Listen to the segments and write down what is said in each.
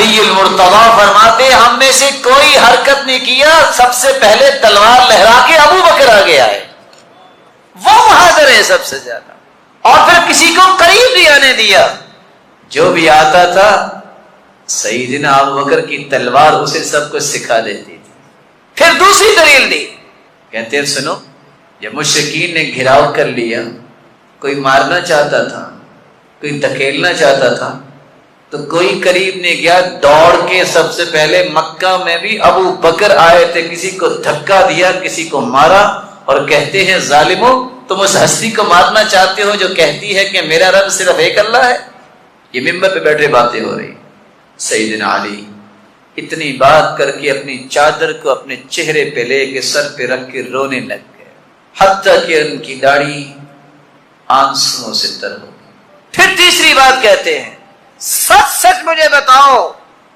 علی المرتضیٰ فرماتے ہم میں سے کوئی حرکت نہیں کیا، سب سے پہلے تلوار لہرا کے ابو بکر آگے آئے، وہ بہادر ہے سب سے زیادہ، اور پھر کسی کو قریب نہیں آنے دیا، جو بھی آتا تھا سیدنا ابو بکر کی تلوار اسے سب کچھ سکھا دیتی تھی۔ پھر دوسری دلیل دی، کہتے ہیں سنو، جب مشرکین نے گھیراؤ کر لیا، کوئی مارنا چاہتا تھا، کوئی دھکیلنا چاہتا تھا، تو کوئی قریب نہیں گیا، دوڑ کے سب سے پہلے مکہ میں بھی ابو بکر آئے تھے، کسی کو دھکا دیا، کسی کو مارا، اور کہتے ہیں ظالموں تم اس ہستی کو مارنا چاہتے ہو جو کہتی ہے کہ میرا رب صرف ایک اللہ ہے۔ یہ ممبر پہ بیٹھے باتیں ہو رہی، سیدنا علی اتنی بات کر کے اپنی چادر کو اپنے چہرے پہ لے کے سر پہ رکھ کے رونے لگ گئے، حتیٰ کہ ان کی داڑھی آنسوؤں سے تر ہو گئی۔ پھر تیسری بات کہتے ہیں سچ سچ مجھے بتاؤ،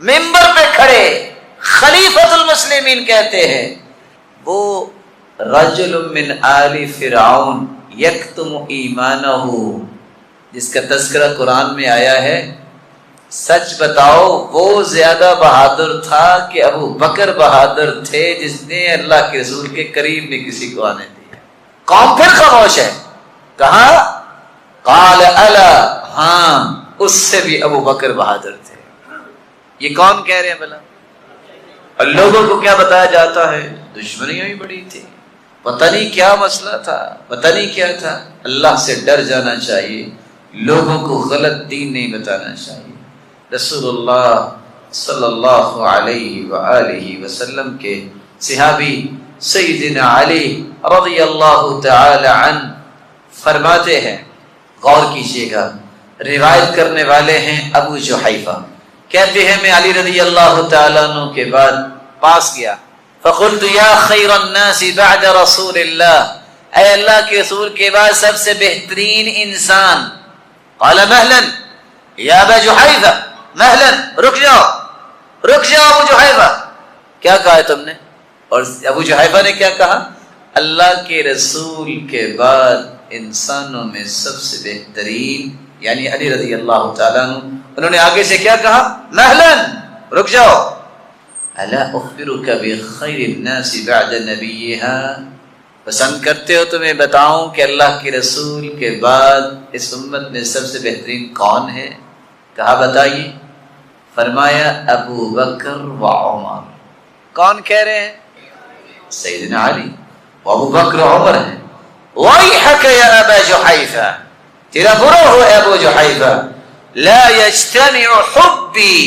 ممبر پہ کھڑے خلیفۃ المسلمین کہتے ہیں وہ رجل من آل فرعون یکتم ایمانہ، جس کا تذکرہ قرآن میں آیا ہے، سچ بتاؤ وہ زیادہ بہادر تھا کہ ابو بکر بہادر تھے جس نے اللہ کے رسول کے قریب میں کسی کو آنے دیا؟ قوم پھر خاموش ہے، کہا قال الا، ہاں اس سے بھی ابو بکر بہادر تھے۔ یہ کون کہہ رہے ہیں بھلا؟ اور لوگوں کو کیا بتایا جاتا ہے؟ دشمنیاں ہی بڑی تھی، پتہ نہیں کیا مسئلہ تھا، پتہ نہیں کیا تھا۔ اللہ سے ڈر جانا چاہیے، لوگوں کو غلط دین نہیں بتانا چاہیے۔ رسول اللہ صلی اللہ علیہ وآلہ وسلم کے صحابی سیدنا علی رضی اللہ تعالی عنہ فرماتے ہیں، غور کیجیے گا، روایت کرنے والے ہیں ابو جحیفہ، کہتے ہیں میں علی رضی اللہ تعالیٰ عنہ کے بعد پاس گیا، فقلت یا خیر الناس بعد رسول اللہ، اے اللہ کے رسول کے بعد سب سے بہترین انسان، قال مہلا یا ابا جحیفہ، مہلا رک جاؤ ابو جحیفہ، کیا کہا ہے تم نے؟ اور ابو جحیفہ نے کیا کہا؟ اللہ کے رسول کے بعد انسانوں میں سب سے بہترین یعنی علی رضی اللہ تعالیٰ عنہ، انہوں نے آگے سے کیا کہا؟ مہلا رک جاؤ، الا اخبرک بخیر الناس بعد نبیہا، پسند کرتے ہو تمہیں بتاؤں کہ اللہ کے رسول کے بعد اس امت میں سب سے بہترین کون ہے؟ کہا بتائیے، فرمایا ابو بکر و عمر۔ کون کہہ رہے ہیں؟ سیدنا علی، ابو بکر و عمر ہیں۔ ویحک یا ابا جحیفہ، تیرا برا ہو اے ابو جحیفہ، لا یجتمع حبی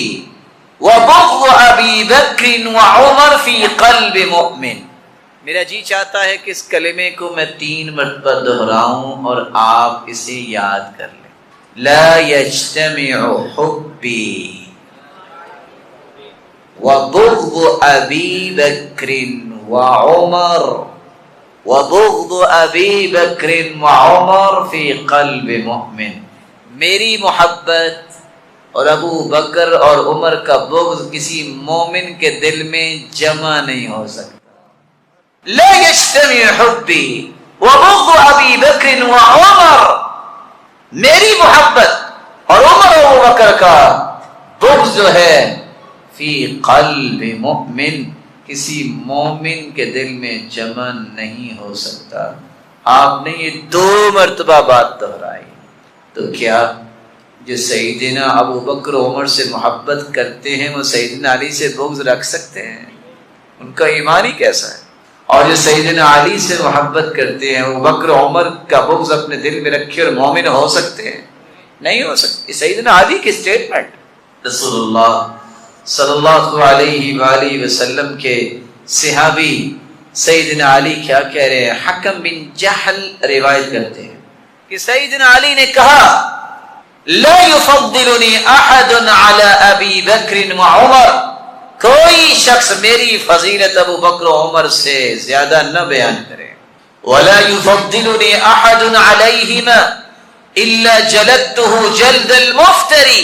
وبغض ابی بکر و عمر فی قلب مؤمن، میرا جی چاہتا ہے کہ اس کلمے کو میں 3 مرتبہ دہراؤں اور آپ اسے یاد کر لیں، لا یجتمع حبی وبغض ابی بکر وعمر وبغض ابی بکر وعمر فی قلب مؤمن، میری محبت اور ابو بکر اور عمر کا بغض کسی مومن کے دل میں جمع نہیں ہو سکتا۔ لا یجتمع حبی وبغض ابی بکر وعمر، میری محبت اور عمر و ابو بکر کا بغض جو ہے فی قلب مؤمن، کسی مومن کے دل میں جمع نہیں ہو سکتا۔ آپ نے یہ 2 مرتبہ بات دہرائی، تو کیا جو سیدنا ابو بکر و عمر سے محبت کرتے ہیں وہ سیدنا علی سے بغض رکھ سکتے ہیں؟ ان کا ایمان ہی کیسا ہے؟ اور جو سیدنا علی سے محبت کرتے ہیں وہ ابو بکر و عمر کا بغض اپنے دل میں رکھے اور مومن ہو سکتے ہیں؟ نہیں ہو سکتے۔ سیدنا علی کی سٹیٹمنٹ، رسول اللہ صلی اللہ علیہ وآلہ وسلم کے صحابی سیدنا علی کیا کہہ رہے ہیں؟ حکم بن جہل روایت کرتے ہیں کہ سیدنا علی نے کہا لا يفضلني احد على ابی بکر وعمر، کوئی شخص میری فضیلت ابو بکر و عمر سے زیادہ نہ بیان کرے، ولا يفضلني احد عليهما الا جلدته جلد المفتری،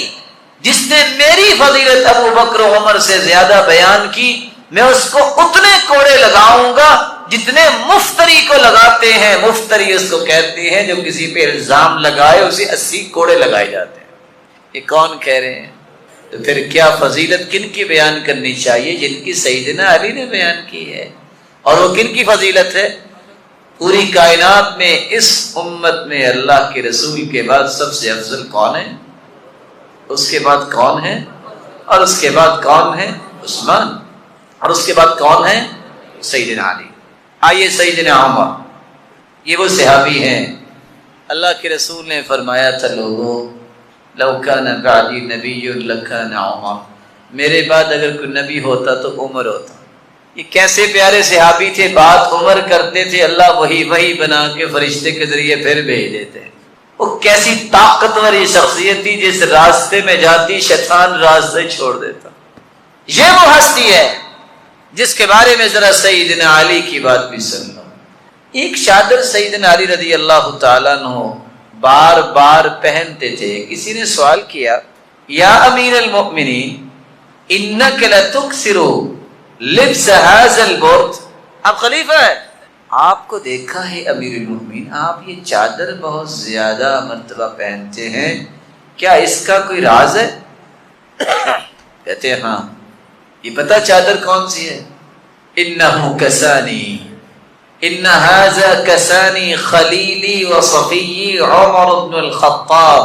جس نے میری فضیلت ابو بکر و عمر سے زیادہ بیان کی میں اس کو اتنے کوڑے لگاؤں گا جتنے مفتری کو لگاتے ہیں۔ مفتری اس کو کہتے ہیں جو کسی پہ الزام لگائے اسے 80 کوڑے لگائے جاتے ہیں۔ یہ کون کہہ رہے ہیں؟ تو پھر کیا فضیلت کن کی بیان کرنی چاہیے؟ جن کی سیدنا علی نے بیان کی ہے۔ اور وہ کن کی فضیلت ہے؟ پوری کائنات میں اس امت میں اللہ کے رسول کے بعد سب سے افضل کون ہے؟ اس کے بعد کون ہے؟ اور اس کے بعد کون ہے؟ عثمان۔ اور اس کے بعد کون ہے؟ سیدنا علی۔ آئیے سیدنا عمر، یہ وہ صحابی ہیں، اللہ کے رسول نے فرمایا تھا لوگوں لو کان بعدی نبی لکان عمر، میرے بعد اگر کوئی نبی ہوتا تو عمر ہوتا۔ یہ کیسے پیارے صحابی تھے، بات عمر کرتے تھے، اللہ وہی بنا کے فرشتے کے ذریعے پھر بھیج دیتے۔ وہ کیسی طاقتور یہ شخصیت تھی، جس راستے میں جاتی شیطان راستے چھوڑ دیتا۔ یہ وہ ہستی ہے جس کے بارے میں ذرا سیدنا علی کی بات بھی سن لو۔ ایک چادر سیدنا علی رضی اللہ تعالیٰ عنہ بار بار پہنتے تھے۔ کسی نے سوال کیا، یا امیر المؤمنین انک لتکثر لبس هذا البرد، آپ خلیفہ ہے، آپ کو دیکھا ہے امیر المؤمنین آپ یہ چادر بہت زیادہ مرتبہ پہنتے ہیں، کیا اس کا کوئی راز ہے؟ کہتے ہیں ہاں، یہ پتہ چادر کون سی ہے؟ انہ کسانی ان هذا کسانی خلیلی و صفی عمر بن الخطاب،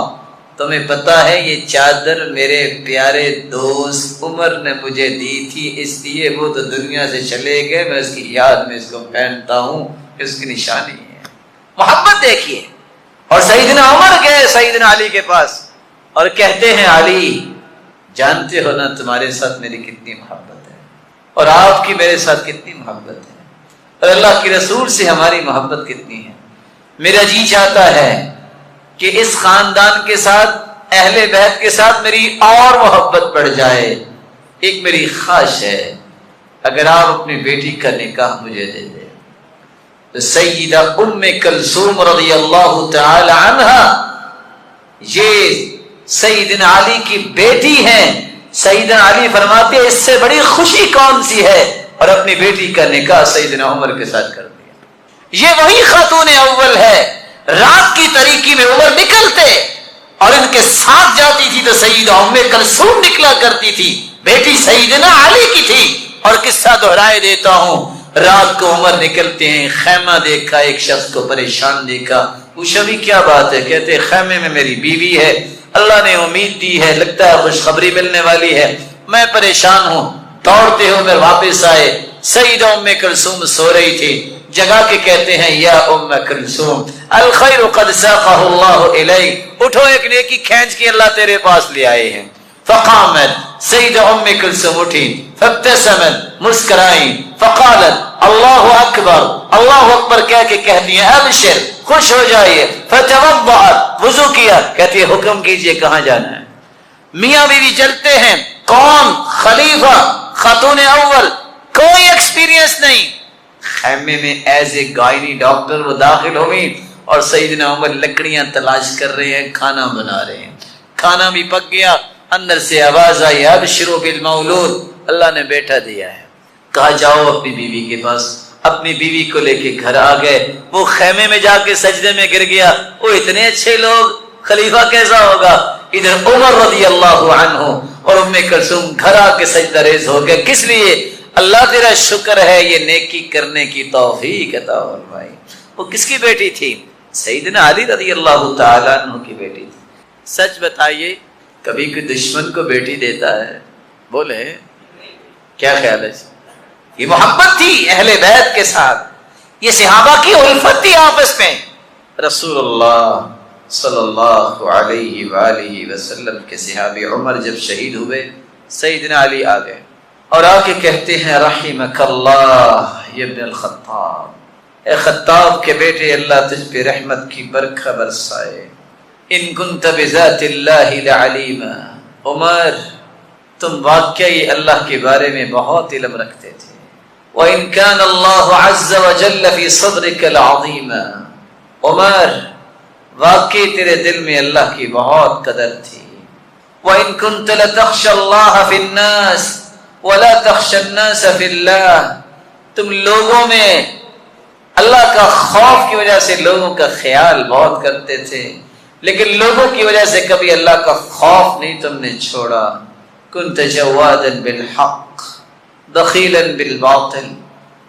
تمہیں پتا ہے یہ چادر میرے پیارے دوست عمر نے مجھے دی تھی، اس لیے وہ تو دنیا سے چلے گئے، میں اس کی یاد میں اس کو پہنتا ہوں، اس کی نشانی ہے۔ محبت دیکھیے۔ اور سیدنا عمر گئے سیدنا علی کے پاس اور کہتے ہیں علی جانتے ہو نا تمہارے ساتھ میری کتنی محبت ہے اور آپ کی میرے ساتھ کتنی محبت ہے، اور اللہ کے رسول سے ہماری محبت کتنی ہے، میرا جی چاہتا ہے کہ اس خاندان کے ساتھ اہل بیت کے ساتھ میری اور محبت بڑھ جائے۔ ایک میری خواہش ہے اگر آپ اپنی بیٹی کا نکاح مجھے دے دیں تو سیدہ ام کلثوم رضی اللہ تعالی عنہا یہ سیدنا علی کی بیٹی ہیں۔ سیدنا علی فرماتے ہیں اس سے بڑی خوشی کون سی ہے، اور اپنی بیٹی کا نکاح سیدنا عمر کے ساتھ کر دیا۔ یہ وہی خاتون اول ہے، رات کی تاریکی میں عمر نکلتے اور ان کے ساتھ جاتی تھی تو سیدہ ام کلثوم نکلا کرتی تھی، بیٹی سیدنا علی کی تھی۔ اور قصہ دہرائے دیتا ہوں، رات کو عمر نکلتے ہیں، خیمہ دیکھا، ایک شخص کو پریشان دیکھا، پوچھا بھی کیا بات ہے؟ کہتے خیمے میں میری بیوی ہے، اللہ نے امید دی ہے، لگتا ہے خوشخبری ملنے والی ہے، میں پریشان ہوں۔ دوڑتے ہو کر واپس آئے، سیدہ ام کلثوم سو رہی تھی، جگہ کے کہتے ہیں یا ام کلثوم الخیر قد ساقہ اللہ الیک، اٹھو ایک نیکی کھینچ کے اللہ تیرے پاس لے آئے ہیں۔ فقامت سیدہ ام کلثوم اٹھی، فابتسمت مسکرائیں، فقالت اللہ اکبر، اللہ اکبر کہہ کے کہتی ہیں ابشر خوش ہو جائیے، فتوضأت وضو کیا، کہتی ہے حکم کیجئے کہاں جانا ہے؟ میاں بیوی چلتے ہیں، کون؟ خلیفہ، خاتون اول، کوئی ایکسپیرینس نہیں، خیمے میں ایز اے گائنی ڈاکٹر وہ داخل ہوئی اور سیدنا عمر لکڑیاں تلاش کر رہے ہیں، کھانا بنا رہے ہیں، کھانا بھی پک گیا، اندر سے آواز آئی ابشروا بالمولود، اللہ نے بیٹا دیا ہے۔ کہا جاؤ اپنی بیوی کے پاس، اپنی بیوی کو لے کے گھر آ گئے، وہ خیمے میں جا کے سجدے میں گر گیا، وہ اتنے اچھے لوگ، خلیفہ کیسا ہوگا؟ ادھر عمر رضی اللہ عنہ اور ام کلثوم گھر آ کے سجدہ ریز ہو گئے، کس لیے؟ اللہ تیرا شکر ہے یہ نیکی کرنے کی توفیق عطا فرمائی۔ وہ کس کی بیٹی تھی؟ سیدنا علی رضی اللہ تعالیٰ عنہ کی بیٹی تھی۔ سچ بتائیے کبھی کوئی دشمن کو بیٹی دیتا ہے؟ بولے کیا خیال ہے؟ یہ محبت تھی اہل بیت کے ساتھ، یہ صحابہ کی الفت تھی آپس میں۔ رسول اللہ صلی اللہ علیہ وآلہ وسلم کے صحابی عمر جب شہید ہوئے، سیدنا علی آ گئے اور آ کے کہتے ہیں رحمک اللہ یا ابن الخطاب، اے خطاب کے بیٹے اللہ تجھ پہ رحمت کی برکھا برسائے، ان کنت بذات اللہ لعلیم، عمر تم واقعی اللہ کے بارے میں بہت علم رکھتے تھے، وَإِن كَانَ اللَّهُ عَزَّ وَجَلَّ فِي صَدْرِكَ الْعَظِيمَ، عمر واقعی تیرے دل میں اللہ کی بہت قدر تھی، وَإِن كُنْتَ لَتَخْشَ اللَّهَ فِي النَّاسِ وَلَا تَخْشَ النَّاسَ فِي اللَّهِ، تم لوگوں میں اللہ کا خوف کی وجہ سے لوگوں کا خیال بہت کرتے تھے، لیکن لوگوں کی وجہ سے کبھی اللہ کا خوف نہیں تم نے چھوڑا۔ كنت جوادا بالحق بخیلا بالباطل،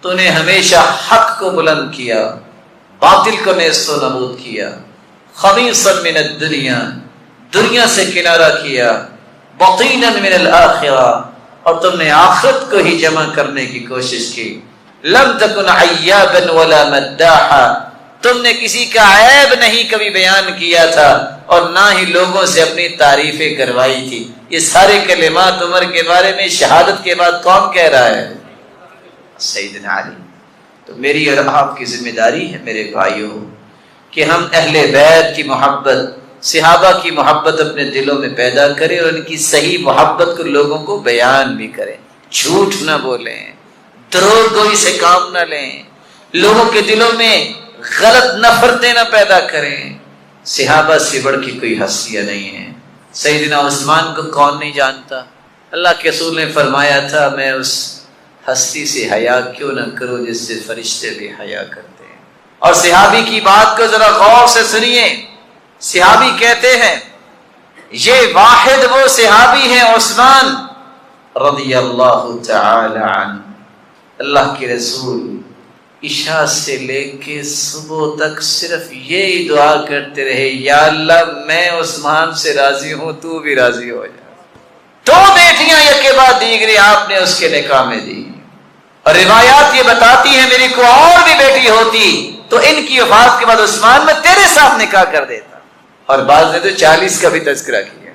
تو نے ہمیشہ حق کو بلند کیا، باطل کو نیست و نابود کیا، خبیثا من الدنیا، دنیا سے کنارہ کیا، بطیلا من الآخرہ، اور تم نے آخرت کو ہی جمع کرنے کی کوشش کی، لم تکن عیابا ولا مداحا، تم نے کسی کا عیب نہیں کبھی بیان کیا تھا اور نہ ہی لوگوں سے اپنی تعریفیں کروائی تھی۔ یہ سارے کلمات عمر کے بارے میں شہادت کے بعد کون کہہ رہا ہے؟ سیدنا علی۔ تو میری اور آپ کی ذمہ داری ہے میرے بھائیوں کہ ہم اہل بیت کی محبت، صحابہ کی محبت اپنے دلوں میں پیدا کریں اور ان کی صحیح محبت کو لوگوں کو بیان بھی کریں، جھوٹ نہ بولیں، دروغ گوئی سے کام نہ لیں، لوگوں کے دلوں میں غلط نفرتیں نہ پیدا کریں۔ صحابہ سے بڑھ کے کوئی ہستیاں نہیں ہیں۔ سیدنا عثمان کو کون نہیں جانتا؟ اللہ کے رسول نے فرمایا تھا میں اس ہستی سے حیا کیوں نہ کروں جس سے فرشتے بھی حیا کرتے ہیں۔ اور صحابی کی بات کو ذرا غور سے سنیے، صحابی کہتے ہیں یہ واحد وہ صحابی ہیں عثمان رضی اللہ تعالی عنہ، اللہ کے رسول عشاء سے لے کے صبح تک صرف یہی دعا کرتے رہے، یا اللہ میں عثمان سے راضی ہوں، تو بھی راضی ہو جا۔ دو بیٹیاں یک کے بعد دیگری آپ نے اس کے نکاح میں دی، اور روایات یہ بتاتی ہیں میری کو اور بھی بیٹی ہوتی تو ان کی وفات کے بعد عثمان میں تیرے ساتھ نکاح کر دیتا، اور بعض نے تو 40 کا بھی تذکرہ کیا۔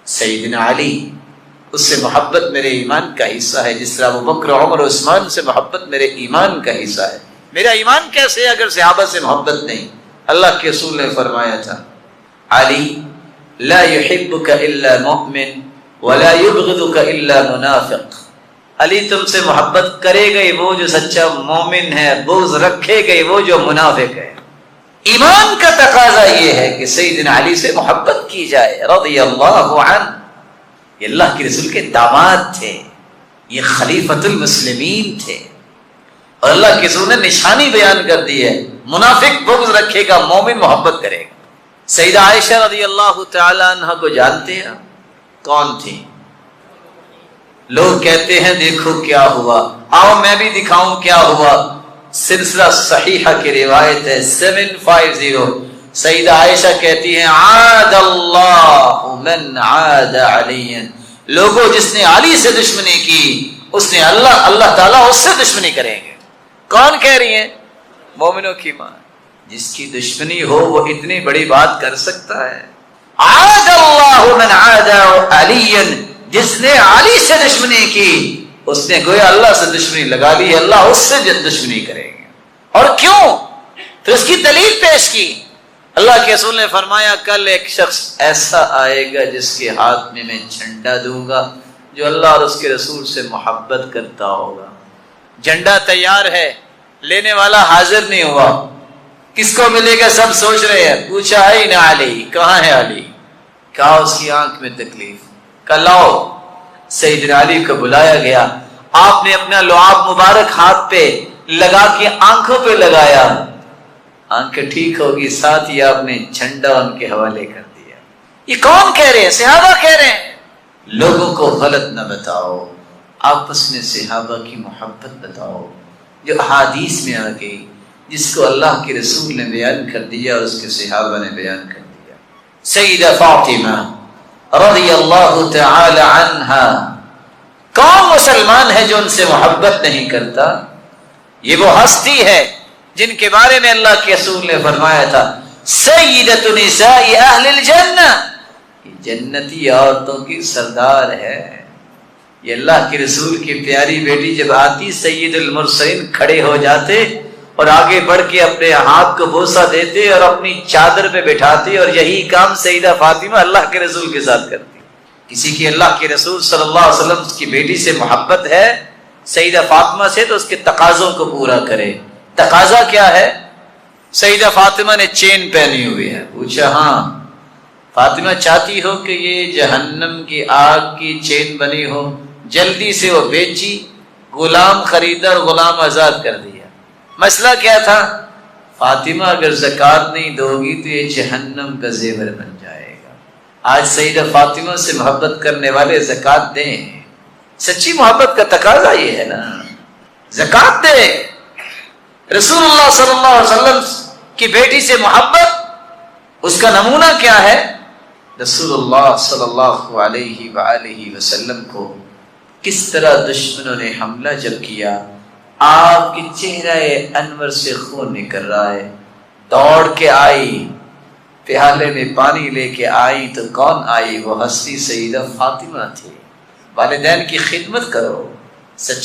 سیدنا علی، اس سے محبت میرے ایمان کا حصہ ہے، جس طرح ابوبکر عمر عثمان سے محبت میرے ایمان کا حصہ ہے۔ میرا ایمان کیسے ہے اگر صحابہ سے محبت نہیں؟ اللہ کے رسول نے فرمایا تھا علی لا يحبك الا مؤمن ولا يبغضك الا منافق، علی تم سے محبت کرے گا وہ جو سچا مومن ہے، بغض رکھے گا وہ جو منافق ہے۔ ایمان کا تقاضا یہ ہے کہ سیدنا علی سے محبت کی جائے رضی اللہ عنہ۔ یہ اللہ کے رسول کے داماد تھے، یہ خلیفۃ المسلمین تھے، اور اللہ کے رسول نے نشانی بیان کر دی ہے، منافق بغض رکھے گا، مومن محبت کرے گا۔ سیدہ عائشہ رضی اللہ تعالی عنہ کو جانتے ہیں؟ کون تھی؟ لوگ کہتے ہیں دیکھو کیا ہوا، آؤ میں بھی دکھاؤں کیا ہوا۔ سلسلہ صحیحہ کی روایت ہے 750، سیدہ عائشہ کہتی ہیں عاد اللہ من عاد علی، لوگوں جس نے علی سے دشمنی کی اس نے اللہ تعالیٰ اس سے دشمنی کریں گے۔ کون کہہ رہی ہیں؟ مومنوں کی ماں۔ جس کی دشمنی ہو وہ اتنی بڑی بات کر سکتا ہے؟ عاد اللہ من عاد علی، جس نے علی سے دشمنی کی اس نے گویا اللہ سے دشمنی لگا لی ہے، اللہ اس سے دشمنی کریں گے۔ اور کیوں؟ پھر اس کی دلیل پیش کی۔ اللہ کے رسول نے فرمایا کل ایک شخص ایسا آئے گا جس کے ہاتھ میں جھنڈا دوں گا جو اللہ اور اس کے رسول سے محبت کرتا ہوگا۔ جھنڈا تیار ہے، لینے والا حاضر نہیں ہوا، کس کو ملے گا سب سوچ رہے ہیں۔ پوچھا ہے نا علی، کہاں ہے علی؟ کہا اس کی آنکھ میں تکلیف، کہا لاؤ۔ سیدنا علی کو بلایا گیا، آپ نے اپنا لعاب مبارک ہاتھ پہ لگا کے آنکھوں پہ لگایا، آنکھیں ٹھیک ہوگی، ساتھ ہی آپ نے جھنڈا ان کے حوالے کر دیا۔ یہ کون کہہ رہے ہیں؟ صحابہ کہہ رہے ہیں۔ لوگوں کو غلط نہ بتاؤ، آپس میں صحابہ کی محبت بتاؤ جو احادیث میں آ گئی، جس کو اللہ کے رسول نے بیان کر دیا اور اس کے صحابہ نے بیان کر دیا۔ سیدہ فاطمہ رضی اللہ تعالی عنہا، کون مسلمان ہے جو ان سے محبت نہیں کرتا؟ یہ وہ ہستی ہے جن کے بارے میں اللہ کے رسول نے فرمایا تھا سیدۃ نساء اہل الجنہ، یہ جنتی عورتوں کی سردار ہے۔ یہ اللہ کے رسول کی پیاری بیٹی جب آتی سید المرسلین کھڑے ہو جاتے اور آگے بڑھ کے اپنے ہاتھ کو بوسہ دیتے اور اپنی چادر پہ بٹھاتے، اور یہی کام سیدہ فاطمہ اللہ کے رسول کے ساتھ کرتی۔ کسی کی اللہ کے رسول صلی اللہ علیہ وسلم کی بیٹی سے محبت ہے، سیدہ فاطمہ سے، تو اس کے تقاضوں کو پورا کرے۔ تقاضا کیا ہے؟ سیدہ فاطمہ نے چین پہنی ہوئی ہے، پوچھا ہاں فاطمہ چاہتی ہو کہ یہ جہنم کی آگ کی چین بنی ہو؟ جلدی سے وہ بیچی، غلام خریدا اور غلام آزاد کر دیا۔ مسئلہ کیا تھا؟ فاطمہ اگر زکوٰۃ نہیں دو گی تو یہ جہنم کا زیور بن جائے گا۔ آج سیدہ فاطمہ سے محبت کرنے والے زکوٰۃ دیں، سچی محبت کا تقاضا یہ ہے نا، زکوٰۃ دے۔ رسول اللہ صلی اللہ علیہ وسلم کی بیٹی سے محبت، اس کا نمونہ کیا ہے؟ رسول اللہ صلی اللہ علیہ وآلہ وسلم کو کس طرح دشمنوں نے حملہ جب کیا، آپ کے چہرہ انور سے خون نکل رہا ہے، دوڑ کے آئی، پیالے میں پانی لے کے آئی تو کون آئی؟ وہ ہستی سیدہ فاطمہ تھی۔ والدین کی خدمت کرو، سچ